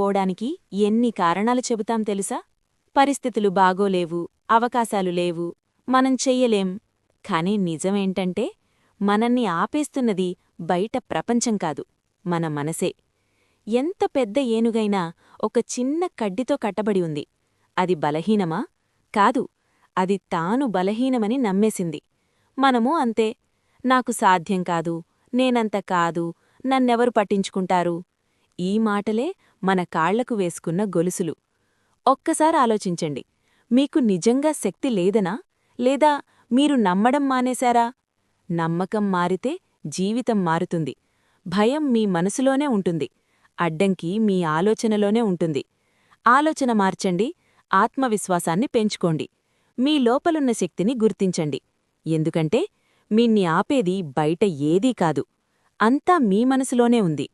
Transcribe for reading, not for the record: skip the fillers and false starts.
పోవడానికి ఎన్ని కారణాలు చెబుతాం తెలుసా? పరిస్థితులు బాగోలేవు, అవకాశాలు లేవు, మనం చెయ్యలేం. కాని నిజమేంటంటే మనల్ని ఆపేస్తున్నది బయట ప్రపంచం కాదు, మన మనసే. ఎంత పెద్ద ఏనుగైనా ఒక చిన్న కడ్డితో కట్టబడి ఉంది. అది బలహీనమా? కాదు, అది తాను బలహీనమని నమ్మేసింది. మనమూ అంతే. నాకు సాధ్యం కాదు, నేనంత కాదు, నన్నెవరు పట్టించుకుంటారు? ఈ మాటలే మన కాళ్లకు వేసుకున్న గొలుసులు. ఒక్కసారి ఆలోచించండి, మీకు నిజంగా శక్తి లేదనా? లేదా మీరు నమ్మడం మానేశారా? నమ్మకం మారితే జీవితం మారుతుంది. భయం మీ మనసులోనే ఉంటుంది, అడ్డంకి మీ ఆలోచనలోనే ఉంటుంది. ఆలోచన మార్చండి, ఆత్మవిశ్వాసాన్ని పెంచుకోండి, మీ లోపలున్న శక్తిని గుర్తించండి. ఎందుకంటే మీన్ని ఆపేది బయట ఏదీ కాదు, అంతా మీ మనసులోనే ఉంది.